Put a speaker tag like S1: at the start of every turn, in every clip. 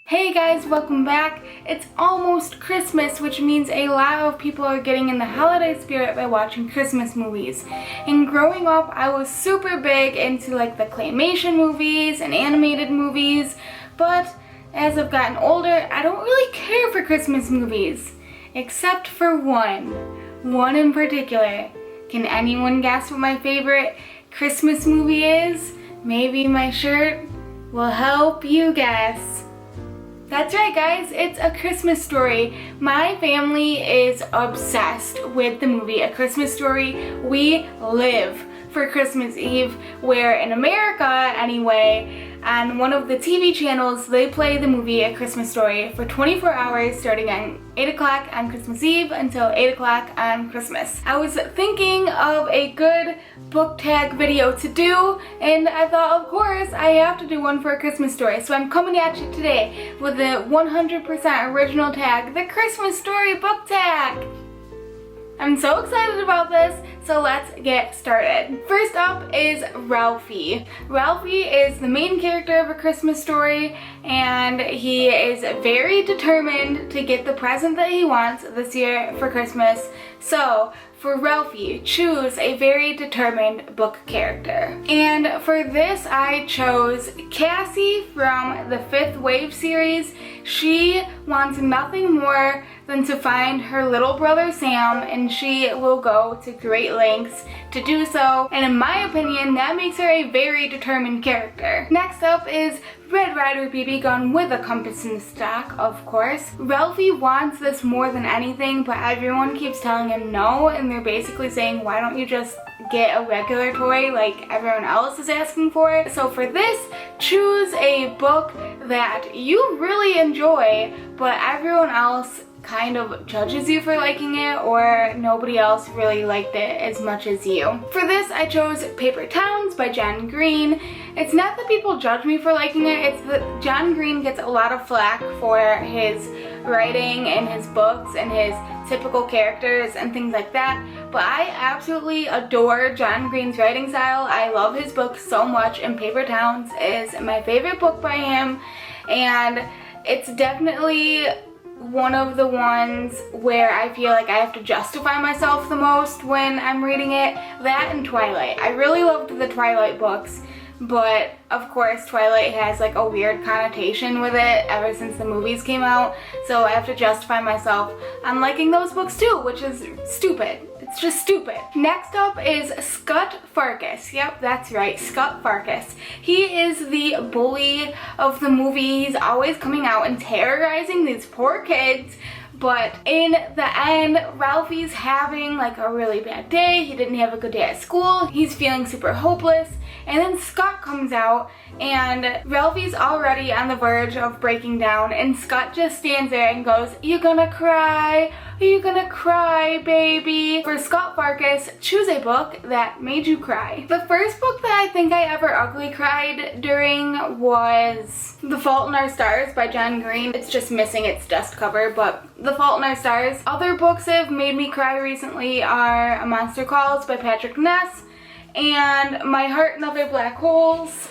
S1: Hey guys, welcome back. It's almost Christmas, which means a lot of people are getting in the holiday spirit by watching Christmas movies. And growing up, I was super big into like the claymation movies and animated movies, but as I've gotten older, I don't really care for Christmas movies, except for one in particular. Can anyone guess what my favorite Christmas movie is? Maybe my shirt will help you guess. That's right guys, it's A Christmas Story. My family is obsessed with the movie A Christmas Story. We live for Christmas Eve, where in America anyway, on one of the TV channels, they play the movie A Christmas Story for 24 hours starting at 8 o'clock on Christmas Eve until 8 o'clock on Christmas. I was thinking of a good book tag video to do, and I thought, of course, I have to do one for A Christmas Story. So I'm coming at you today with the 100% original tag, the Christmas Story book tag. I'm so excited about this, so let's get started. First up is Ralphie. Ralphie is the main character of A Christmas Story, and he is very determined to get the present that he wants this year for Christmas. So, for Ralphie, choose a very determined book character. And for this, I chose Cassie from the Fifth Wave series. She wants nothing more than to find her little brother Sam, and she will go to great lengths to do so. And in my opinion, that makes her a very determined character. Next up is Red Ryder BB gun with a compass in stock, of course. Ralphie wants this more than anything, but everyone keeps telling him no, and they're basically saying, why don't you just get a regular toy like everyone else is asking for? So for this, choose a book that you really enjoy, but everyone else kind of judges you for liking it, or nobody else really liked it as much as you. For this, I chose Paper Towns by John Green. It's not that people judge me for liking it, it's that John Green gets a lot of flack for his writing and his books and his typical characters and things like that, but I absolutely adore John Green's writing style. I love his books so much, and Paper Towns is my favorite book by him, and it's definitely one of the ones where I feel like I have to justify myself the most when I'm reading it. That and Twilight. I really loved the Twilight books, but of course Twilight has like a weird connotation with it ever since the movies came out, so I have to justify myself on liking those books too, which is stupid. It's just stupid. Next up is Scut Farkus. Yep, that's right, Scut Farkus. He is the bully of the movie. He's always coming out and terrorizing these poor kids. But in the end, Ralphie's having like a really bad day. He didn't have a good day at school. He's feeling super hopeless. And then Scut comes out, and Ralphie's already on the verge of breaking down, and Scut just stands there and goes, "You gonna cry? Are you gonna cry, baby?" For Scut Farkus, choose a book that made you cry. The first book that I think I ever ugly cried during was The Fault in Our Stars by John Green. It's just missing its dust cover, but The Fault in Our Stars. Other books that have made me cry recently are A Monster Calls by Patrick Ness, and My Heart and Other Black Holes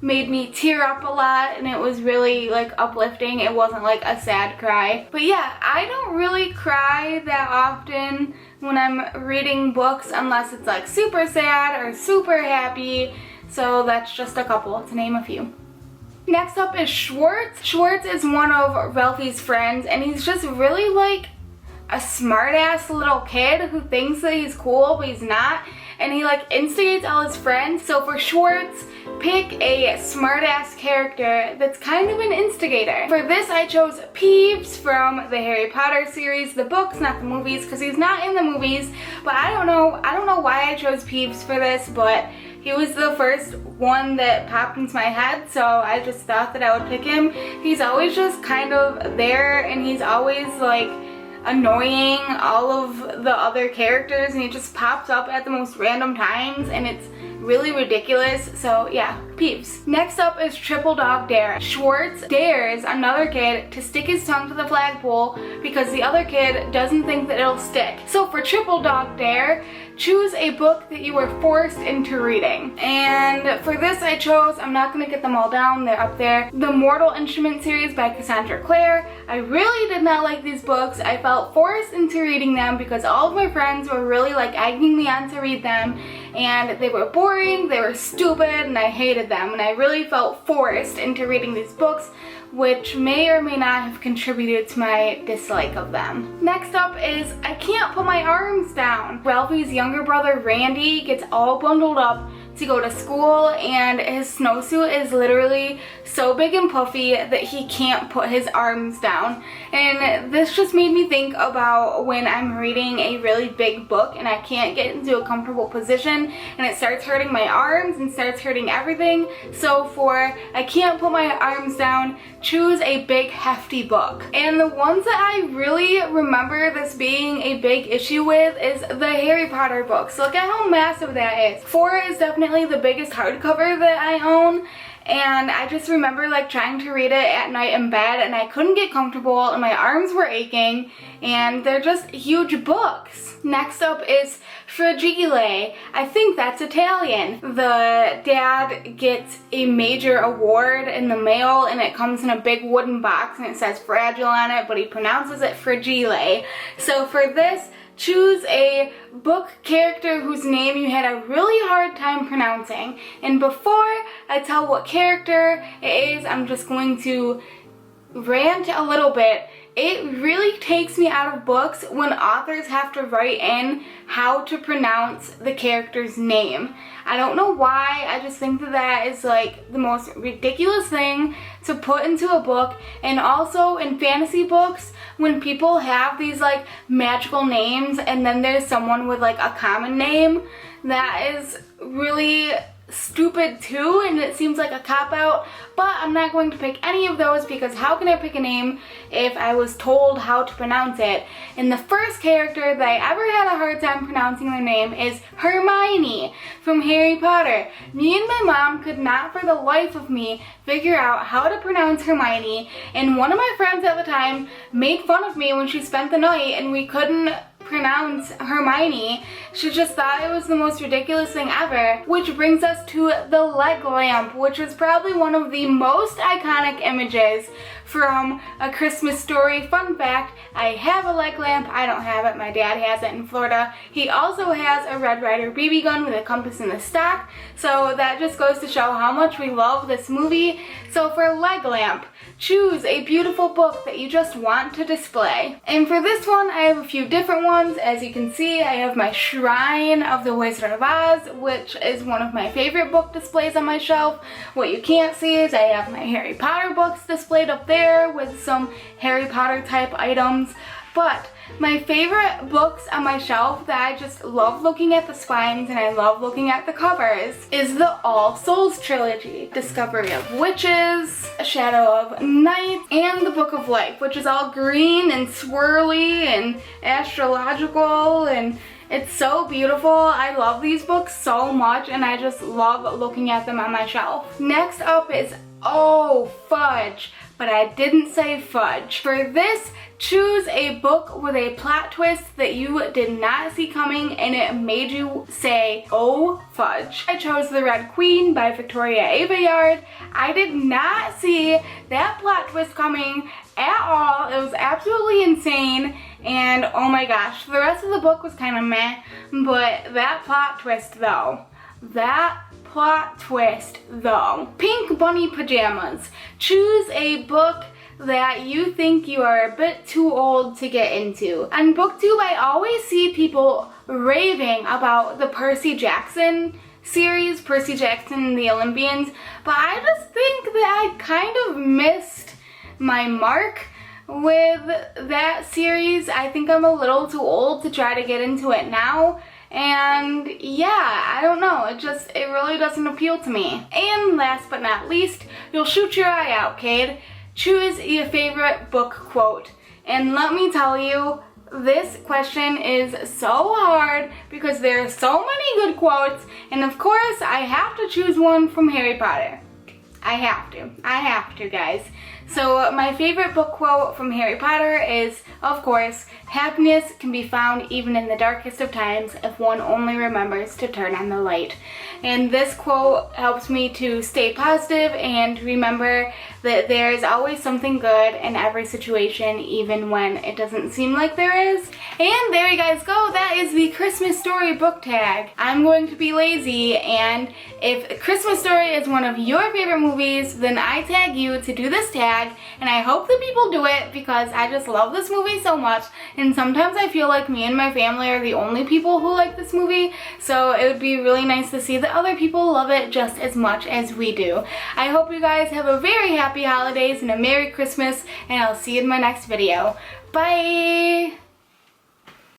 S1: made me tear up a lot, and it was really like uplifting. It wasn't like a sad cry. But yeah, I don't really cry that often when I'm reading books unless it's like super sad or super happy, so that's just a couple to name a few. Next up is Schwartz. Schwartz is one of Ralphie's friends, and he's just really like a smartass little kid who thinks that he's cool, but he's not. And he like instigates all his friends. So for Schwartz, pick a smartass character that's kind of an instigator. For this, I chose Peeves from the Harry Potter series, the books, not the movies, because he's not in the movies. But I don't know why I chose Peeves for this, but he was the first one that popped into my head, so I just thought that I would pick him. He's always just kind of there, and he's always like annoying all of the other characters, and he just pops up at the most random times, and it's really ridiculous. So yeah, Peeves. Next up is Triple Dog Dare. Schwartz dares another kid to stick his tongue to the flagpole because the other kid doesn't think that it'll stick. So for Triple Dog Dare, choose a book that you were forced into reading. And for this I chose, I'm not going to get them all down, they're up there, the Mortal Instrument series by Cassandra Clare. I really did not like these books. I felt forced into reading them because all of my friends were really like egging me on to read them, and they were boring, they were stupid, and I hated them, and I really felt forced into reading these books, which may or may not have contributed to my dislike of them. Next up is I Can't Put My Arms Down. Ralphie's younger brother Randy gets all bundled up to go to school, and his snowsuit is literally so big and puffy that he can't put his arms down. And this just made me think about when I'm reading a really big book and I can't get into a comfortable position and it starts hurting my arms and starts hurting everything. So for I Can't Put My Arms Down, choose a big hefty book. And the ones that I really remember this being a big issue with is the Harry Potter books. Look at how massive that is. 4 is definitely the biggest hardcover that I own, and I just remember like trying to read it at night in bed and I couldn't get comfortable and my arms were aching, and they're just huge books. Next up is Fra-Gee-Lay. I think that's Italian. The dad gets a major award in the mail and it comes in a big wooden box and it says fragile on it, but he pronounces it Fra-Gee-Lay. So for this, choose a book character whose name you had a really hard time pronouncing. And before I tell what character it is, I'm just going to rant a little bit. It really takes me out of books when authors have to write in how to pronounce the character's name. I don't know why, I just think that that is like the most ridiculous thing to put into a book. And also in fantasy books, when people have these like magical names and then there's someone with like a common name, that is really stupid too, and it seems like a cop-out, but I'm not going to pick any of those because how can I pick a name if I was told how to pronounce it? And the first character that I ever had a hard time pronouncing their name is Hermione from Harry Potter. Me and my mom could not for the life of me figure out how to pronounce Hermione, and one of my friends at the time made fun of me when she spent the night and we couldn't pronounce Hermione. She just thought it was the most ridiculous thing ever. Which brings us to the leg lamp, which is probably one of the most iconic images from A Christmas Story. Fun fact, I have a leg lamp. I don't have it. My dad has it in Florida. He also has a Red Ryder BB gun with a compass in the stock. So that just goes to show how much we love this movie. So for leg lamp, choose a beautiful book that you just want to display. And for this one, I have a few different ones. As you can see, I have my Shrine of the Wizard of Oz, which is one of my favorite book displays on my shelf. What you can't see is I have my Harry Potter books displayed up there with some Harry Potter type items. But my favorite books on my shelf that I just love looking at the spines and I love looking at the covers is the All Souls trilogy. Discovery of Witches, Shadow of Night, and the Book of Life, which is all green and swirly and astrological, and it's so beautiful. I love these books so much and I just love looking at them on my shelf. Next up is Fudge, but I didn't say Fudge. For this, choose a book with a plot twist that you did not see coming and it made you say, oh fudge. I chose The Red Queen by Victoria Aveyard. I did not see that plot twist coming at all. It was absolutely insane, and oh my gosh, the rest of the book was kind of meh, but that plot twist though. Pink Bunny Pajamas. Choose a book that you think you are a bit too old to get into. On BookTube, I always see people raving about the Percy Jackson series, Percy Jackson and the Olympians, but I just think that I kind of missed my mark with that series. I think I'm a little too old to try to get into it now. And yeah, I don't know, it really doesn't appeal to me. And last but not least, you'll shoot your eye out, kid. Choose your favorite book quote. And let me tell you, this question is so hard because there are so many good quotes, and of course I have to choose one from Harry Potter. I have to, guys. So my favorite book quote from Harry Potter is, of course, happiness can be found even in the darkest of times if one only remembers to turn on the light. And this quote helps me to stay positive and remember that there is always something good in every situation, even when it doesn't seem like there is. And there you guys go, that is the Christmas Story book tag. I'm going to be lazy, and if Christmas Story is one of your favorite movies, then I tag you to do this tag, and I hope that people do it because I just love this movie so much, and sometimes I feel like me and my family are the only people who like this movie, so it would be really nice to see that other people love it just as much as we do. I hope you guys have a very happy holidays and a Merry Christmas, and I'll see you in my next video. Bye!